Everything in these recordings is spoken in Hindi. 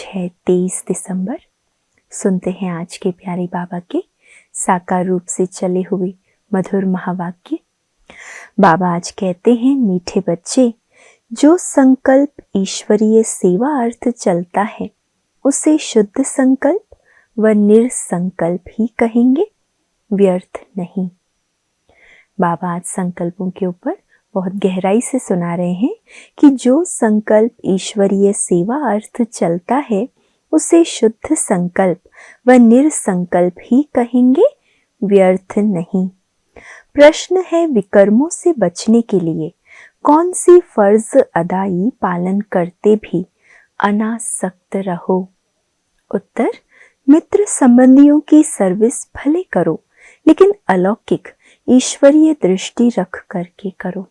है 23 दिसंबर। सुनते हैं आज के प्यारे बाबा के साकार रूप से चले हुए मधुर महावाक्य। बाबा आज कहते हैं, मीठे बच्चे, जो संकल्प ईश्वरीय सेवा अर्थ चलता है उसे शुद्ध संकल्प व निरसंकल्प ही कहेंगे, व्यर्थ नहीं। बाबा आज संकल्पों के ऊपर बहुत गहराई से सुना रहे हैं कि जो संकल्प ईश्वरीय सेवा अर्थ चलता है उसे शुद्ध संकल्प व निरसंकल्प ही कहेंगे, व्यर्थ नहीं। प्रश्न है, विकर्मों से बचने के लिए कौन सी फर्ज अदाई पालन करते भी अनासक्त रहो? उत्तर, मित्र संबंधियों की सर्विस भले करो लेकिन अलौकिक ईश्वरीय दृष्टि रख करके करो।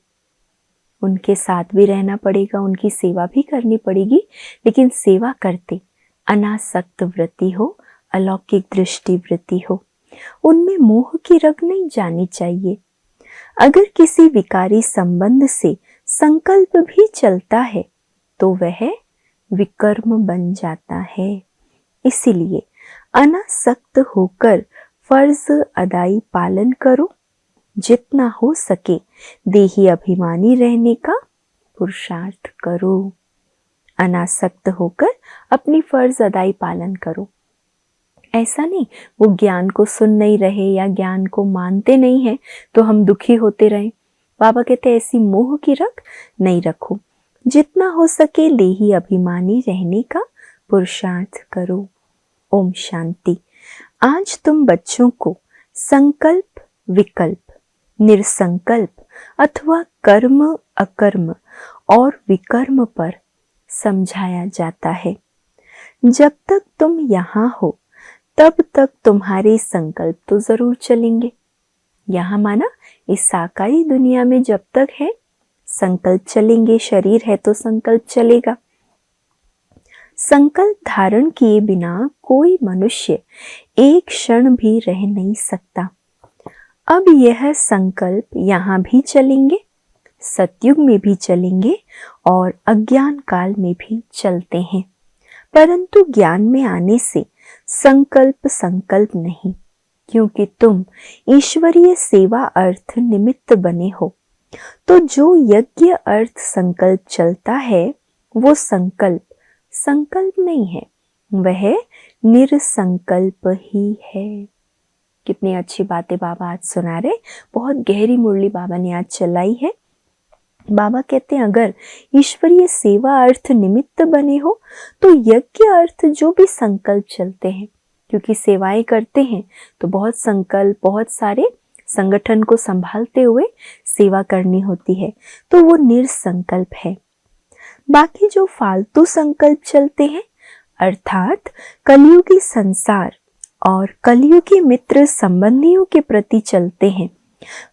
उनके साथ भी रहना पड़ेगा, उनकी सेवा भी करनी पड़ेगी, लेकिन सेवा करते अनासक्त वृत्ति हो, अलौकिक दृष्टि वृत्ति हो। उनमें मोह की रग नहीं जानी चाहिए। अगर किसी विकारी संबंध से संकल्प भी चलता है तो वह विकर्म बन जाता है। इसीलिए अनासक्त होकर फर्ज अदाई पालन करो। जितना हो सके देही अभिमानी रहने का पुरुषार्थ करो। अनासक्त होकर अपनी फर्ज अदाई पालन करो। ऐसा नहीं वो ज्ञान को सुन नहीं रहे या ज्ञान को मानते नहीं है तो हम दुखी होते रहें। बाबा कहते ऐसी मोह की रख नहीं रखो। जितना हो सके देही अभिमानी रहने का पुरुषार्थ करो। ओम शांति। आज तुम बच्चों को संकल्प, विकल्प, निरसंकल्प अथवा कर्म, अकर्म और विकर्म पर समझाया जाता है। जब तक तुम यहाँ हो तब तक तुम्हारे संकल्प तो जरूर चलेंगे। यहाँ माना इस साकारी दुनिया में जब तक है संकल्प चलेंगे, शरीर है तो संकल्प चलेगा। संकल्प धारण किए बिना कोई मनुष्य एक क्षण भी रह नहीं सकता। अब यह संकल्प यहाँ भी चलेंगे, सतयुग में भी चलेंगे और अज्ञान काल में भी चलते हैं। परंतु ज्ञान में आने से संकल्प संकल्प नहीं, क्योंकि तुम ईश्वरीय सेवा अर्थ निमित्त बने हो। तो जो यज्ञ अर्थ संकल्प चलता है वो संकल्प संकल्प नहीं है, वह निरसंकल्प ही है। कितनी अच्छी बातें बाबा आज सुना रहे। बहुत गहरी मुरली बाबा ने आज चलाई है। बाबा कहते हैं अगर ईश्वरीय सेवा अर्थ निमित्त बने हो तो यज्ञ अर्थ जो भी संकल्प चलते हैं, क्योंकि सेवाएं करते हैं तो बहुत संकल्प, बहुत सारे संगठन को संभालते हुए सेवा करनी होती है, तो वो निरसंकल्प है। बाकी जो फालतू संकल्प चलते हैं अर्थात कलयुगी संसार और कलयुगी मित्र संबंधियों के प्रति चलते हैं,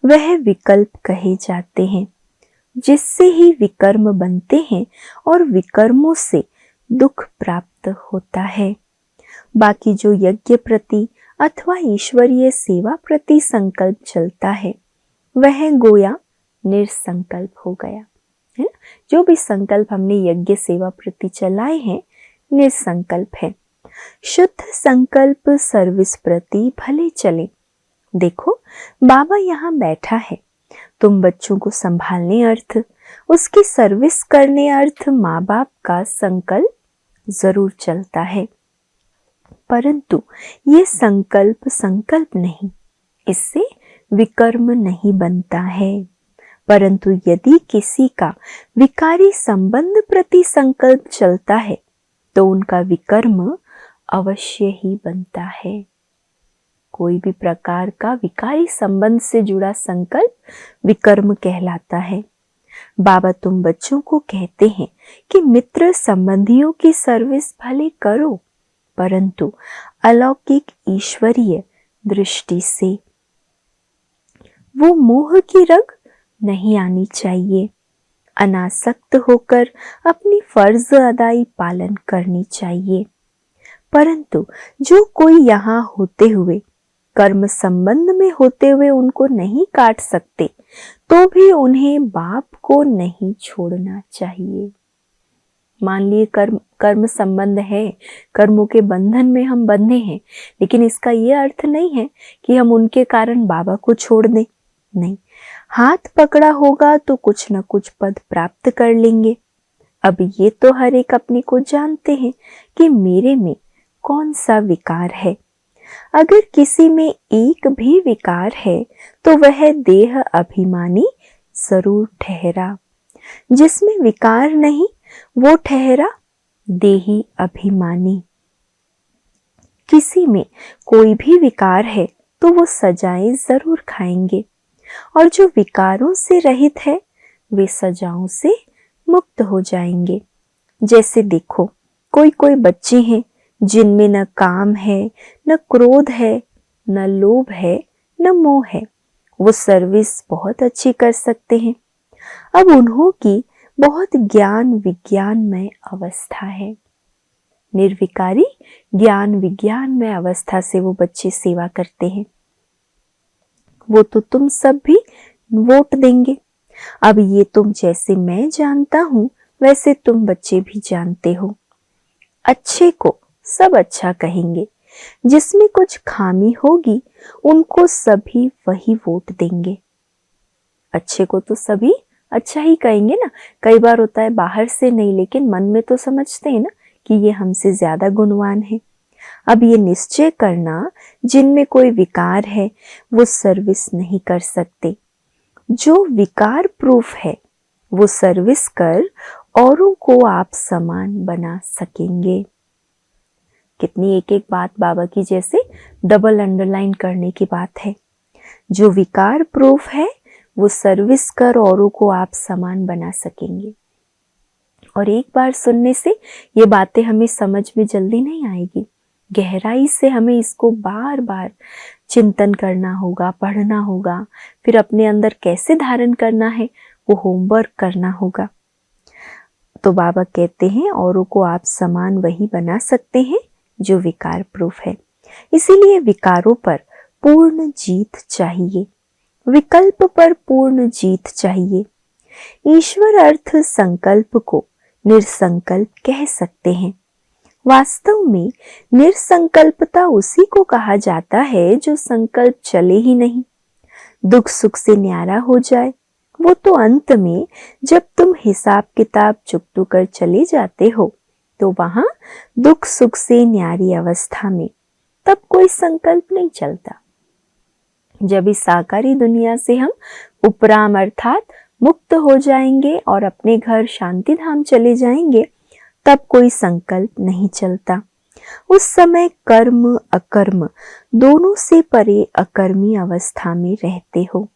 वह विकल्प कहे जाते हैं, जिससे ही विकर्म बनते हैं और विकर्मों से दुख प्राप्त होता है। बाकी जो यज्ञ प्रति अथवा ईश्वरीय सेवा प्रति संकल्प चलता है वह गोया निरसंकल्प हो गया है ना। जो भी संकल्प हमने यज्ञ सेवा प्रति चलाए हैं निरसंकल्प है। शुद्ध संकल्प सर्विस प्रति भले चले। देखो बाबा यहाँ बैठा है, तुम बच्चों को संभालने अर्थ, उसकी सर्विस करने अर्थ माँ बाप का संकल्प जरूर चलता है, परंतु ये संकल्प संकल्प नहीं, इससे विकर्म नहीं बनता है। परंतु यदि किसी का विकारी संबंध प्रति संकल्प चलता है तो उनका विकर्म अवश्य ही बनता है। कोई भी प्रकार का विकारी संबंध से जुड़ा संकल्प विकर्म कहलाता है। बाबा तुम बच्चों को कहते हैं कि मित्र संबंधियों की सर्विस भले करो, परंतु अलौकिक ईश्वरीय दृष्टि से। वो मोह की रग नहीं आनी चाहिए। अनासक्त होकर अपनी फर्ज अदाई पालन करनी चाहिए। परंतु जो कोई यहाँ होते हुए कर्म संबंध में होते हुए उनको नहीं काट सकते तो भी उन्हें बाप को नहीं छोड़ना चाहिए। मान लिए कर्म संबंध है, कर्मों के बंधन में हम बंधे हैं, लेकिन इसका ये अर्थ नहीं है कि हम उनके कारण बाबा को छोड़ दें। नहीं, हाथ पकड़ा होगा तो कुछ न कुछ पद प्राप्त कर लेंगे। अब ये तो हर एक अपने को जानते हैं कि मेरे में कौन सा विकार है। अगर किसी में एक भी विकार है तो वह देह अभिमानी जरूर ठहरा। जिसमें विकार नहीं वो ठहरा देही अभिमानी। किसी में कोई भी विकार है तो वो सजाएं जरूर खाएंगे, और जो विकारों से रहित है वे सजाओं से मुक्त हो जाएंगे। जैसे देखो, कोई कोई बच्चे हैं जिनमें न काम है, न क्रोध है, न लोभ है, न मोह है। वो सर्विस बहुत अच्छी कर सकते हैं। अब उन्हों की बहुत ज्ञान विज्ञानमय अवस्था है। निर्विकारी ज्ञान विज्ञानमय अवस्था से वो बच्चे सेवा करते हैं। वो तो तुम सब भी वोट देंगे। अब ये तुम जैसे मैं जानता हूं वैसे तुम बच्चे भी जानते हो। अच्छे को सब अच्छा कहेंगे, जिसमें कुछ खामी होगी उनको सभी वही वोट देंगे। अच्छे को तो सभी अच्छा ही कहेंगे ना। कई बार होता है बाहर से नहीं, लेकिन मन में तो समझते हैं ना कि ये हमसे ज्यादा गुणवान है। अब ये निश्चय करना, जिनमें कोई विकार है वो सर्विस नहीं कर सकते। जो विकार प्रूफ है वो सर्विस कर औरों को आप समान बना सकेंगे। कितनी एक एक बात बाबा की जैसे डबल अंडरलाइन करने की बात है। जो विकार प्रूफ है वो सर्विस कर औरों को आप समान बना सकेंगे। और एक बार सुनने से ये बातें हमें समझ में जल्दी नहीं आएगी। गहराई से हमें इसको बार बार चिंतन करना होगा, पढ़ना होगा, फिर अपने अंदर कैसे धारण करना है वो होमवर्क करना होगा। तो बाबा कहते हैं औरों को आप समान वही बना सकते हैं जो विकार प्रूफ है। इसीलिए विकारों पर पूर्ण जीत चाहिए, विकल्प पर पूर्ण जीत चाहिए। ईश्वर अर्थ संकल्प को निरसंकल्प कह सकते हैं। वास्तव में निरसंकल्पता उसी को कहा जाता है जो संकल्प चले ही नहीं, दुख सुख से न्यारा हो जाए। वो तो अंत में जब तुम हिसाब किताब चुकतू कर चले जाते हो तो वहां दुख सुख से न्यारी अवस्था में तब कोई संकल्प नहीं चलता। जब इस साकारी दुनिया से हम उपराम अर्थात मुक्त हो जाएंगे और अपने घर शांति धाम चले जाएंगे तब कोई संकल्प नहीं चलता। उस समय कर्म अकर्म दोनों से परे अकर्मी अवस्था में रहते हो।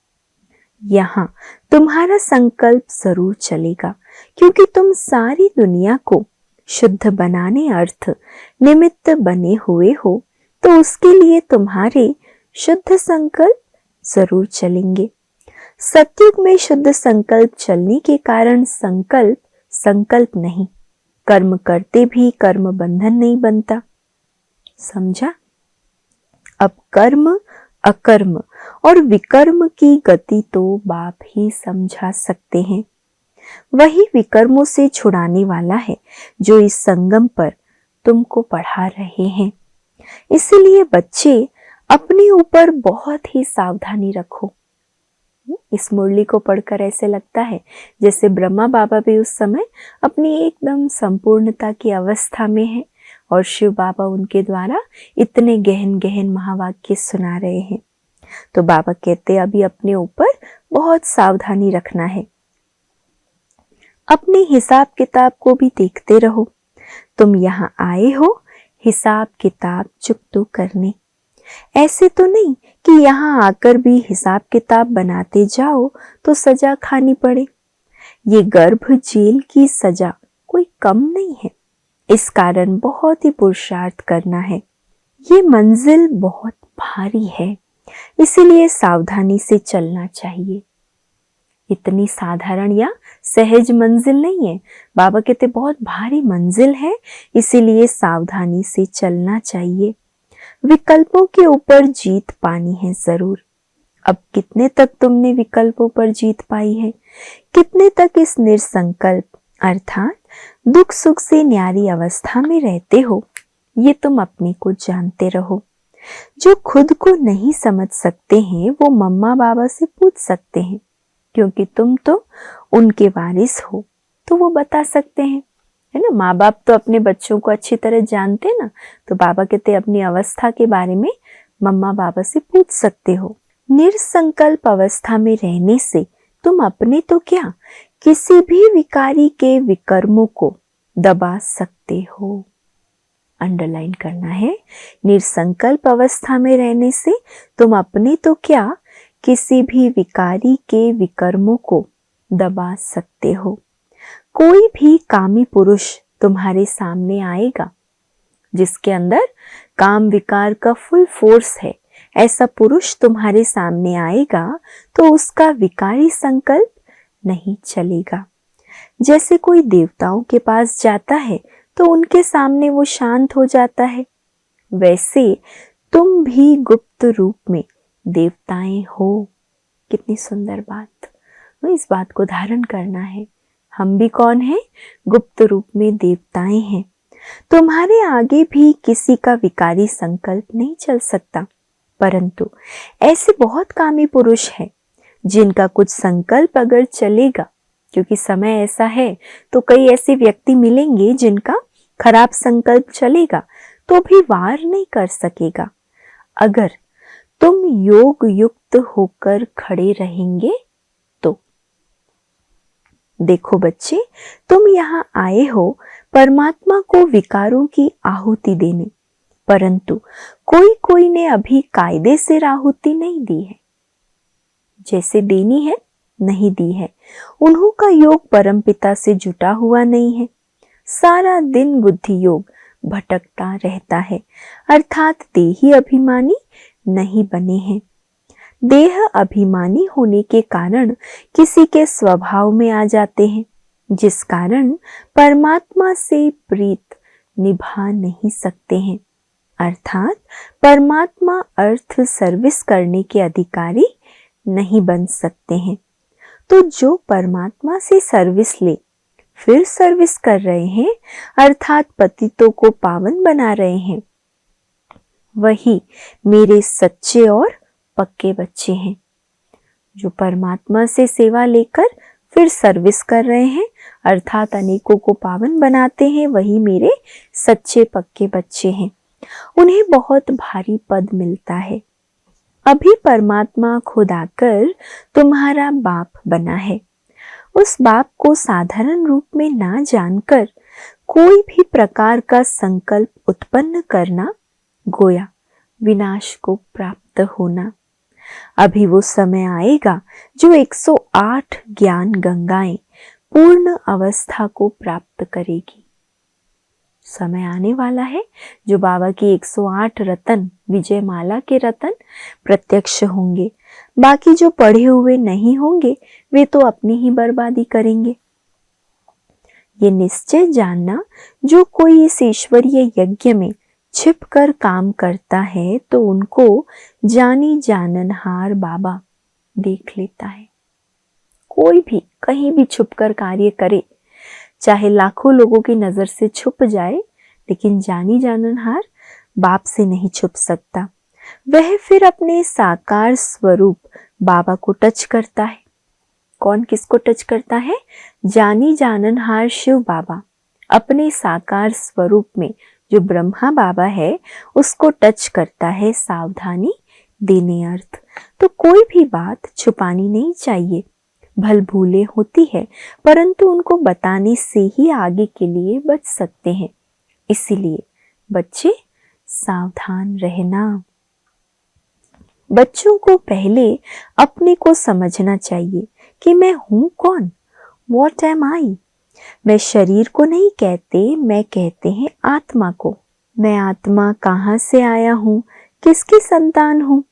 यहाँ तुम्हारा संकल्प जरूर चलेगा, क्योंकि तुम सारी दुनिया को शुद्ध बनाने अर्थ निमित्त बने हुए हो, तो उसके लिए तुम्हारे शुद्ध संकल्प जरूर चलेंगे। सतयुग में शुद्ध संकल्प चलने के कारण संकल्प नहीं, कर्म करते भी कर्म बंधन नहीं बनता। समझा? अब कर्म अकर्म और विकर्म की गति तो बाप ही समझा सकते हैं। वही विकर्मों से छुड़ाने वाला है जो इस संगम पर तुमको पढ़ा रहे हैं। इसलिए बच्चे अपने ऊपर बहुत ही सावधानी रखो। इस मुरली को पढ़कर ऐसे लगता है जैसे ब्रह्मा बाबा भी उस समय अपनी एकदम संपूर्णता की अवस्था में है और शिव बाबा उनके द्वारा इतने गहन गहन महावाक्य सुना रहे हैं। तो बाबा कहते अभी अपने ऊपर बहुत सावधानी रखना है। अपने हिसाब किताब को भी देखते रहो। तुम यहाँ आए हो हिसाब किताब चुकतू करने, ऐसे तो नहीं कि यहाँ आकर भी हिसाब किताब बनाते जाओ तो सजा खानी पड़े। ये गर्भ जेल की सजा कोई कम नहीं है। इस कारण बहुत ही पुरुषार्थ करना है। ये मंजिल बहुत भारी है, इसीलिए सावधानी से चलना चाहिए। इतनी साधारण या सहज मंजिल नहीं है। बाबा कहते बहुत भारी मंजिल है, इसीलिए सावधानी से चलना चाहिए। विकल्पों के ऊपर जीत पानी है जरूर। अब कितने तक तुमने विकल्पों पर जीत पाई है? कितने तक इस निरसंकल्प अर्थात दुख सुख से न्यारी अवस्था में रहते हो, ये तुम अपने को जानते रहो। जो खुद को नहीं समझ सकते हैं वो मम्मा बाबा से पूछ सकते हैं, क्योंकि तुम तो उनके वारिस हो, तो वो बता सकते हैं, है ना। माँ बाप तो अपने बच्चों को अच्छी तरह जानते ना, तो बाबा कहते अपनी अवस्था के बारे में मम्मा बाबा से पूछ सकते हो। निरसंकल्प अवस्था में रहने से तुम अपने तो क्या, किसी भी विकारी के विकर्मों को दबा सकते हो। अंडरलाइन करना है, निरसंकल्प अवस्था में रहने से तुम अपने तो क्या, किसी भी विकारी के विकर्मों को दबा सकते हो। कोई भी कामी पुरुष तुम्हारे सामने आएगा जिसके अंदर काम विकार का फुल फोर्स है, ऐसा पुरुष तुम्हारे सामने आएगा तो उसका विकारी संकल्प नहीं चलेगा। जैसे कोई देवताओं के पास जाता है तो उनके सामने वो शांत हो जाता है, वैसे तुम भी गुप्त रूप में देवताएं हो। कितनी सुंदर बात, तो इस बात को धारण करना है। हम भी कौन हैं? गुप्त रूप में देवताएं हैं। तुम्हारे आगे भी किसी का विकारी संकल्प नहीं चल सकता, परंतु ऐसे बहुत कामी पुरुष हैं जिनका कुछ संकल्प अगर चलेगा, क्योंकि समय ऐसा है तो कई ऐसे व्यक्ति मिलेंगे जिनका खराब संकल्प चलेगा तो भी वार नहीं कर सकेगा। अगर तुम योग युक्त होकर खड़े रहेंगे तो। देखो बच्चे, तुम यहाँ आए हो परमात्मा को विकारों की आहुति देने, परंतु कोई कोई ने अभी कायदे से आहुति नहीं दी है, जैसे देनी है नहीं दी है। उन्हों का योग परमपिता से जुटा हुआ नहीं है। सारा दिन बुद्धि योग भटकता रहता है, अर्थात देही अभिमानी नहीं बने हैं। देह अभिमानी होने के कारण किसी के स्वभाव में आ जाते हैं, जिस कारण परमात्मा से प्रीत निभा नहीं सकते हैं। अर्थात परमात्मा अर्थ सर्विस करने के अधिकारी नहीं बन सकते हैं। तो जो परमात्मा से सर्विस ले फिर सर्विस कर रहे हैं, अर्थात पतितों को पावन बना रहे हैं, वही मेरे सच्चे और पक्के बच्चे हैं। जो परमात्मा से सेवा लेकर फिर सर्विस कर रहे हैं, अर्थात अनेकों को पावन बनाते हैं, वही मेरे सच्चे पक्के बच्चे हैं। उन्हें बहुत भारी पद मिलता है। अभी परमात्मा खुद आकर तुम्हारा बाप बना है। उस बाप को साधारण रूप में ना जानकर कोई भी प्रकार का संकल्प उत्पन्न करना गोया विनाश को प्राप्त होना। अभी वो समय आएगा जो 108 ज्ञान गंगाएं पूर्ण अवस्था को प्राप्त करेगी। समय आने वाला है जो बाबा की 108 रतन, विजय माला के रतन प्रत्यक्ष होंगे। बाकी जो पढ़े हुए नहीं होंगे वे तो अपनी ही बर्बादी करेंगे। ये निश्चय जानना, जो कोई इस ईश्वरीय यज्ञ में छिपकर काम करता है तो उनको जानी जाननहार बाबा देख लेता है। कोई भी कहीं भी छुपकर कार्य करे, चाहे लाखों लोगों की नजर से छुप जाए, लेकिन जानी जाननहार बाप से नहीं छुप सकता। वह फिर अपने साकार स्वरूप बाबा को टच करता है। कौन किसको टच करता है? जानी जाननहार शिव बाबा अपने साकार स्वरूप में जो ब्रह्मा बाबा है उसको टच करता है, सावधानी देने अर्थ। तो कोई भी बात छुपानी नहीं चाहिए। भल भूले होती है, परंतु उनको बताने से ही आगे के लिए बच सकते हैं। इसीलिए बच्चे सावधान रहना। बच्चों को पहले अपने को समझना चाहिए कि मैं हूं कौन, वॉट एम आई। मैं शरीर को नहीं कहते, मैं कहते हैं आत्मा को। मैं आत्मा कहाँ से आया हूँ, किसकी संतान हूँ।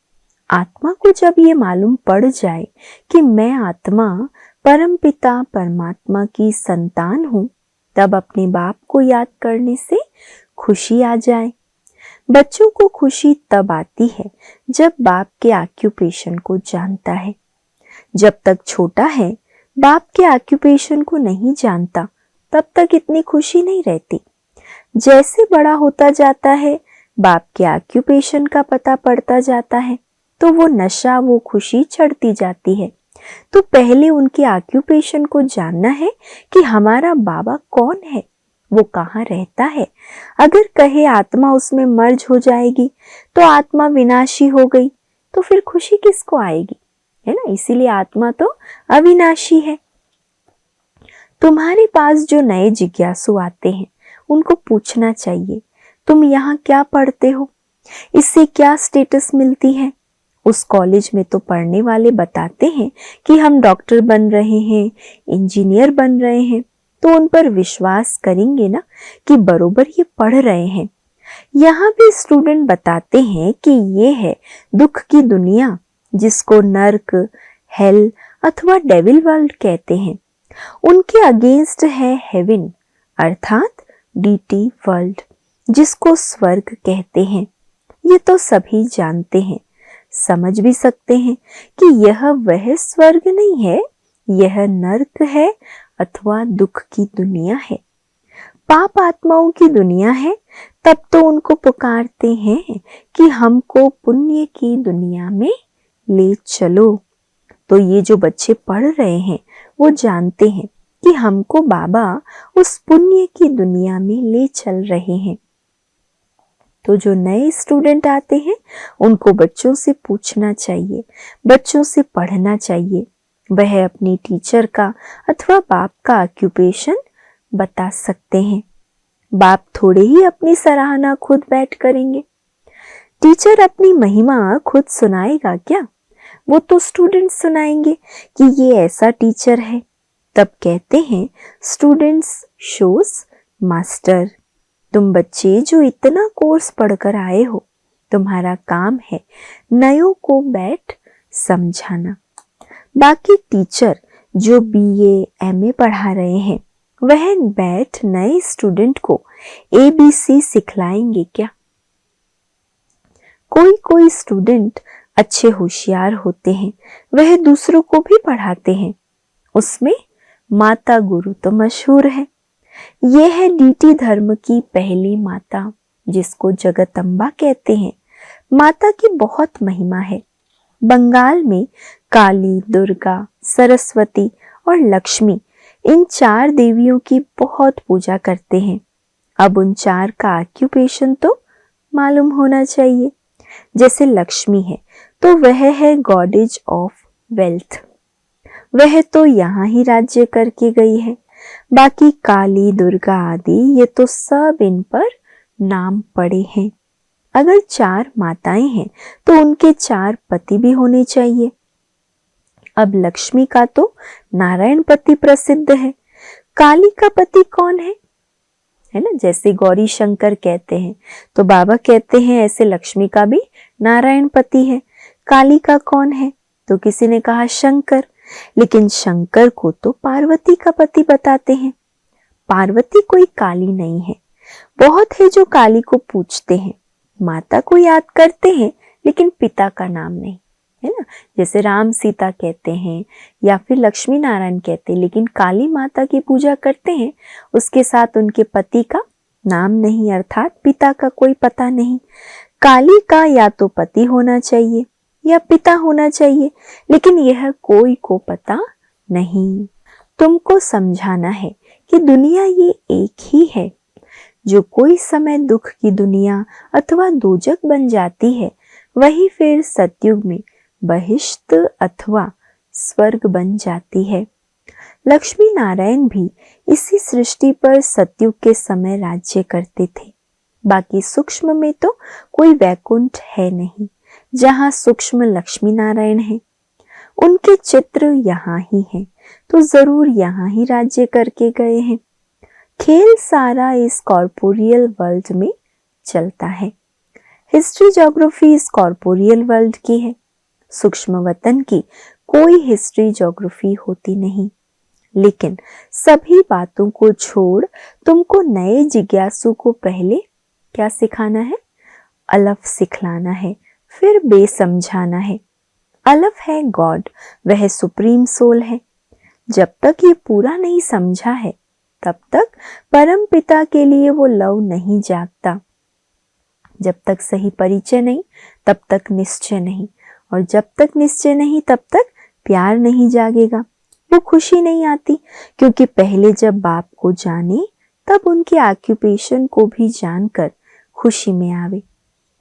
आत्मा को जब ये मालूम पड़ जाए कि मैं आत्मा परमपिता परमात्मा की संतान हूँ, तब अपने बाप को याद करने से खुशी आ जाए। बच्चों को खुशी तब आती है जब बाप के ऑक्यूपेशन को जानता है। जब तक छोटा है बाप के ऑक्यूपेशन को नहीं जानता, तब तक इतनी खुशी नहीं रहती। जैसे बड़ा होता जाता है, बाप के ऑक्यूपेशन का पता पड़ता जाता है, तो वो नशा, वो खुशी चढ़ती जाती है। तो पहले उनके ऑक्यूपेशन को जानना है कि हमारा बाबा कौन है, वो कहाँ रहता है। अगर कहे आत्मा उसमें मर्ज हो जाएगी तो आत्मा विनाशी हो गई, तो फिर खुशी किसको आएगी, है ना। इसीलिए आत्मा तो अविनाशी है। तुम्हारे पास जो नए जिज्ञासु आते हैं उनको पूछना चाहिए, तुम यहाँ क्या पढ़ते हो, इससे क्या स्टेटस मिलती है। उस कॉलेज में तो पढ़ने वाले बताते हैं कि हम डॉक्टर बन रहे हैं, इंजीनियर बन रहे हैं, तो उन पर विश्वास करेंगे ना कि बरोबर ये पढ़ रहे हैं। यहाँ भी स्टूडेंट बताते हैं कि ये है दुख की दुनिया, जिसको नर्क, हेल अथवा डेविल वर्ल्ड कहते हैं। उनके अगेंस्ट है हेवन अर्थात डीटी वर्ल्ड, जिसको स्वर्ग कहते हैं। ये तो सभी जानते हैं, समझ भी सकते हैं कि यह वह स्वर्ग नहीं है, यह नर्क है अथवा दुख की दुनिया है, पाप आत्माओं की दुनिया है। तब तो उनको पुकारते हैं कि हमको पुण्य की दुनिया में ले चलो। तो ये जो बच्चे पढ़ रहे हैं वो जानते हैं कि हमको बाबा उस पुण्य की दुनिया में ले चल रहे हैं। तो जो नए स्टूडेंट आते हैं उनको बच्चों से पूछना चाहिए, बच्चों से पढ़ना चाहिए। वह अपनी टीचर का अथवा बाप का ऑक्यूपेशन बता सकते हैं। बाप थोड़े ही अपनी सराहना खुद बैठ करेंगे। टीचर अपनी महिमा खुद सुनाएगा क्या? वो तो स्टूडेंट सुनाएंगे कि ये ऐसा टीचर है। तब कहते हैं स्टूडेंट्स शोज मास्टर। तुम बच्चे जो इतना कोर्स पढ़कर आए हो, तुम्हारा काम है नयों को बैठ समझाना। बाकी टीचर जो बीए, एमए पढ़ा रहे हैं, वह बैठ नए स्टूडेंट को एबीसी सिखलाएंगे क्या? कोई कोई स्टूडेंट अच्छे होशियार होते हैं, वह दूसरों को भी पढ़ाते हैं। उसमें माता गुरु तो मशहूर है। यह है डीटी धर्म की पहली माता, जिसको जगदम्बा कहते हैं। माता की बहुत महिमा है। बंगाल में काली, दुर्गा, सरस्वती और लक्ष्मी, इन 4 देवियों की बहुत पूजा करते हैं। अब उन 4 का ऑक्यूपेशन तो मालूम होना चाहिए। जैसे लक्ष्मी है तो वह है गॉडेज ऑफ वेल्थ, वह तो यहाँ ही राज्य करके गई है। बाकी काली, दुर्गा आदि ये तो सब इन पर नाम पड़े हैं। अगर 4 माताएं हैं तो उनके 4 पति भी होने चाहिए। अब लक्ष्मी का तो नारायण पति प्रसिद्ध है। काली का पति कौन है ना? जैसे गौरी शंकर कहते हैं तो बाबा कहते हैं ऐसे लक्ष्मी का भी नारायण पति है। काली का कौन है? तो किसी ने कहा शंकर, लेकिन शंकर को तो पार्वती का पति बताते हैं। पार्वती कोई काली नहीं है। बहुत है जो काली को पूछते हैं, माता को याद करते हैं लेकिन पिता का नाम नहीं, है ना। जैसे राम सीता कहते हैं या फिर लक्ष्मी नारायण कहते हैं, लेकिन काली माता की पूजा करते हैं, उसके साथ उनके पति का नाम नहीं, अर्थात पिता का कोई पता नहीं। काली का या तो पति होना चाहिए या पिता होना चाहिए, लेकिन यह कोई को पता नहीं। तुमको समझाना है कि दुनिया ये एक ही है। जो कोई समय दुख की दुनिया अथवा दोजक बन जाती है, वही फिर सतयुग में बहिष्ट अथवा स्वर्ग बन जाती है। लक्ष्मी नारायण भी इसी सृष्टि पर सतयुग के समय राज्य करते थे। बाकी सूक्ष्म में तो कोई वैकुंठ है नहीं, जहाँ सूक्ष्म लक्ष्मी नारायण है। उनके चित्र यहाँ ही हैं, तो जरूर यहाँ ही राज्य करके गए हैं। खेल सारा इस कॉर्पोरियल वर्ल्ड में चलता है। हिस्ट्री ज्योग्राफी इस कॉर्पोरियल वर्ल्ड की है। सूक्ष्म वतन की कोई हिस्ट्री ज्योग्राफी होती नहीं। लेकिन सभी बातों को छोड़ तुमको नए जिज्ञासु को पहले क्या सिखाना है? अलफ सिखलाना है, फिर बे समझाना है। अलफ है गॉड, वह सुप्रीम सोल है। जब तक ये पूरा नहीं समझा है तब तक परम पिता के लिए वो लव नहीं जागता। जब तक सही परिचय नहीं तब तक निश्चय नहीं, और जब तक निश्चय नहीं तब तक प्यार नहीं जागेगा। वो खुशी नहीं आती, क्योंकि पहले जब बाप को जाने तब उनके ऑक्यूपेशन को भी जानकर खुशी में आवे।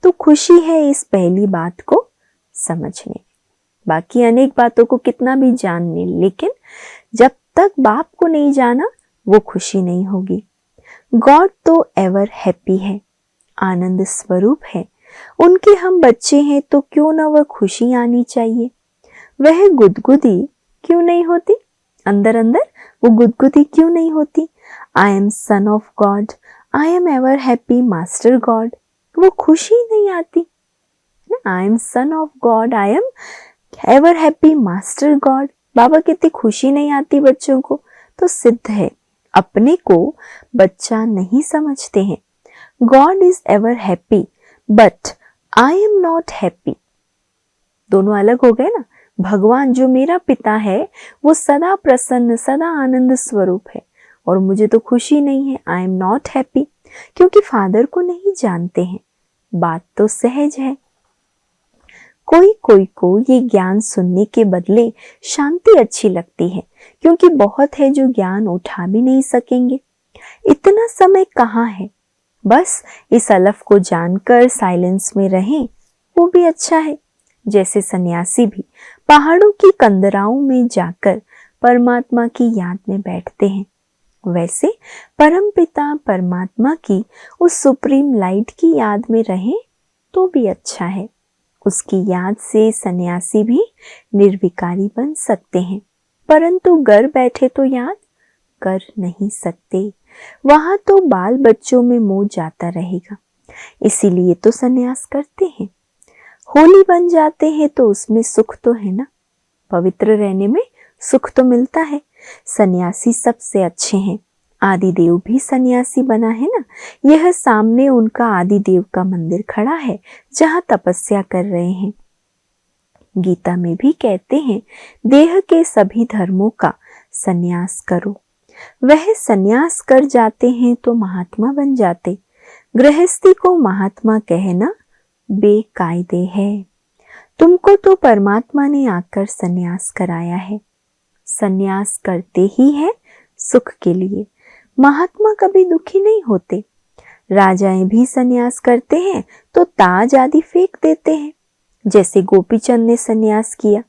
तो खुशी है इस पहली बात को समझने। बाकी अनेक बातों को कितना भी जान ले, लेकिन जब तक बाप को नहीं जाना वो खुशी नहीं होगी। गॉड तो एवर हैप्पी है, आनंद स्वरूप है। उनके हम बच्चे हैं तो क्यों ना वह खुशी आनी चाहिए। वह गुदगुदी क्यों नहीं होती, अंदर अंदर वो गुदगुदी क्यों नहीं होती। I am son of God, I am ever happy master God, वो खुशी नहीं आती। I am son of God, I am ever happy master God, बाबा कितनी खुशी नहीं आती बच्चों को। तो सिद्ध है अपने को बच्चा नहीं समझते हैं। God is ever happy but I am not happy. दोनों अलग हो गए ना। भगवान जो मेरा पिता है वो सदा प्रसन्न, सदा आनंद स्वरूप है, और मुझे तो खुशी नहीं है। आई एम नॉट हैप्पी, क्योंकि फादर को नहीं जानते हैं। बात तो सहज है। कोई कोई को ये ज्ञान सुनने के बदले शांति अच्छी लगती है, क्योंकि बहुत है जो ज्ञान उठा भी नहीं सकेंगे। इतना समय कहाँ है, बस इस अलफ को जानकर साइलेंस में रहें वो भी अच्छा है। जैसे सन्यासी भी पहाड़ों की कंदराओं में जाकर परमात्मा की याद में बैठते हैं, वैसे परमपिता परमात्मा की उस सुप्रीम लाइट की याद में रहें तो भी अच्छा है। उसकी याद से सन्यासी भी निर्विकारी बन सकते हैं, परंतु घर बैठे तो याद कर नहीं सकते। वहां तो बाल बच्चों में मोह जाता रहेगा, इसीलिए तो सन्यास करते हैं। होली बन जाते हैं तो उसमें सुख तो है ना, पवित्र रहने में सुख तो मिलता है। सन्यासी सबसे अच्छे हैं। आदिदेव भी सन्यासी बना है ना। यह सामने उनका आदिदेव का मंदिर खड़ा है जहां तपस्या कर रहे हैं। गीता में भी कहते हैं देह के सभी धर्मों का सन्यास करो। वह सन्यास कर जाते हैं तो महात्मा बन जाते। गृहस्थी को महात्मा कहना बेकायदे है। तुमको तो परमात्मा ने आकर सन्यास कराया है। सन्यास करते ही है सुख के लिए। महात्मा कभी दुखी नहीं होते। राजाएं भी सन्यास करते हैं तो ताज आदि फेंक देते हैं। जैसे गोपीचंद ने सन्यास किया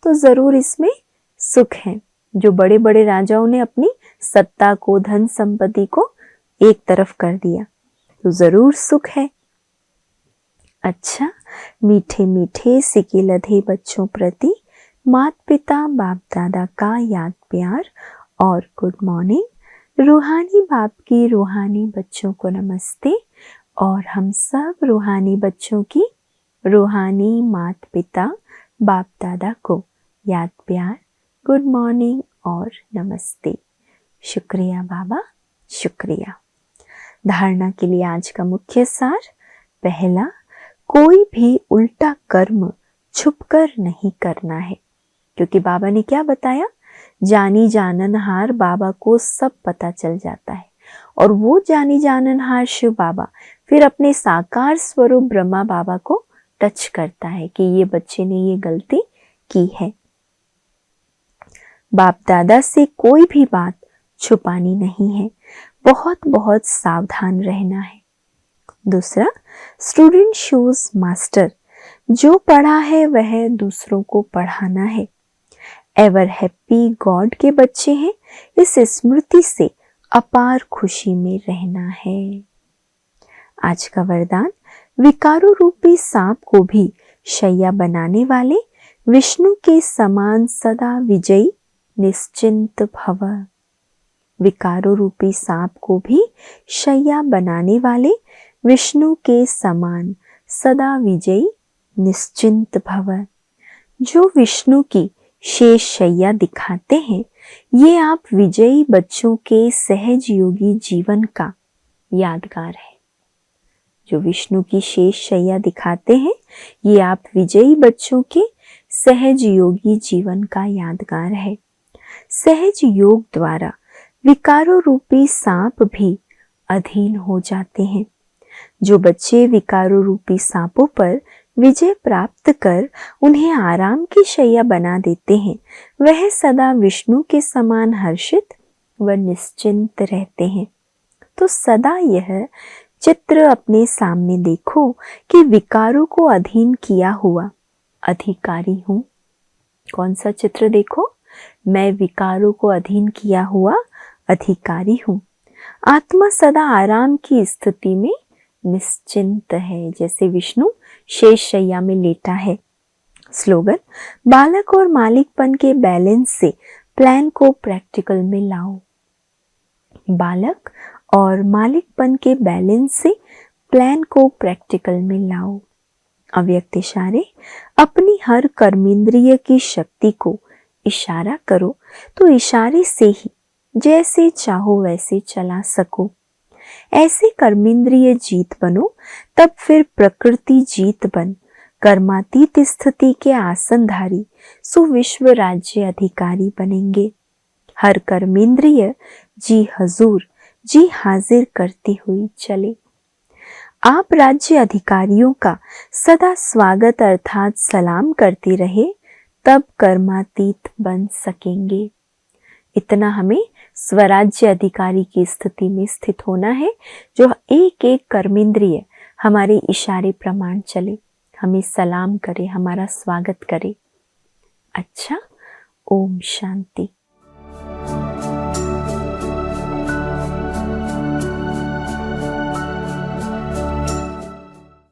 तो जरूर इसमें सुख है। जो बड़े बड़े राजाओं ने अपनी सत्ता को, धन संपत्ति को एक तरफ कर दिया तो जरूर सुख है। अच्छा, मीठे मीठे सिके लधे बच्चों प्रति माता पिता बाप दादा का याद प्यार और गुड मॉर्निंग। रूहानी बाप की रूहानी बच्चों को नमस्ते, और हम सब रूहानी बच्चों की रूहानी माता पिता बाप दादा को याद प्यार, गुड मॉर्निंग और नमस्ते। शुक्रिया बाबा, शुक्रिया। धारणा के लिए आज का मुख्य सार। पहला, कोई भी उल्टा कर्म छुपकर नहीं करना है, क्योंकि बाबा ने क्या बताया, जानी जाननहार बाबा को सब पता चल जाता है, और वो जानी जाननहार शिव बाबा फिर अपने साकार स्वरूप ब्रह्मा बाबा को टच करता है कि ये बच्चे ने ये गलती की है। बाप दादा से कोई भी बात छुपानी नहीं है, बहुत बहुत सावधान रहना है। दूसरा, स्टूडेंट शोज मास्टर, जो पढ़ा है वह दूसरों को पढ़ाना है। एवर हैप्पी गॉड के बच्चे हैं, इस स्मृति से अपार खुशी में रहना है। आज का वरदान, विकारों रूपी सांप को भी शैया बनाने वाले विष्णु के समान सदा विजयी निश्चिंत भव। विकारों रूपी सांप को भी शैया बनाने वाले विष्णु के समान सदा विजयी निश्चिंत भव। जो विष्णु की शेष शैया दिखाते हैं, ये आप विजयी बच्चों के सहज योगी जीवन का यादगार है। जो विष्णु की शेष शैया दिखाते हैं, ये आप विजयी बच्चों के सहज योगी जीवन का यादगार है। सहज योग द्वारा विकारों रूपी सांप भी अधीन हो जाते हैं। जो बच्चे विकारों रूपी सांपों पर विजय प्राप्त कर उन्हें आराम की शैया बना देते हैं, वह सदा विष्णु के समान हर्षित व निश्चिंत रहते हैं। तो सदा यह चित्र अपने सामने देखो कि विकारों को अधीन किया हुआ अधिकारी हूं। कौन सा चित्र देखो? मैं विकारों को अधीन किया हुआ अधिकारी हूं। आत्मा सदा आराम की स्थिति में निश्चिंत है, जैसे विष्णु शेष शैया में लेटा है। स्लोगन: बालक और मालिकपन के बैलेंस से प्लान को प्रैक्टिकल में लाओ। बालक और मालिकपन के बैलेंस से प्लान को प्रैक्टिकल में लाओ। अव्यक्त इशारे: अपनी हर कर्मेंद्रिय की शक्ति को इशारा करो तो इशारे से ही जैसे चाहो वैसे चला सको। ऐसे कर्मेंद्रिय जीत बनो, तब फिर प्रकृति जीत बन कर्मातीत स्थिति के आसनधारी सुविश्व राज्य अधिकारी बनेंगे। हर कर्मेंद्रिय जी हजूर, जी हाजिर करती हुई चले। आप राज्य अधिकारियों का सदा स्वागत अर्थात सलाम करते रहे, तब कर्मातीत बन सकेंगे। इतना हमें स्वराज्य अधिकारी की स्थिति में स्थित होना है, जो एक एक कर्मेंद्रिय हमारे इशारे प्रमाण चले, हमें सलाम करे, हमारा स्वागत करे। अच्छा, ओम शांति।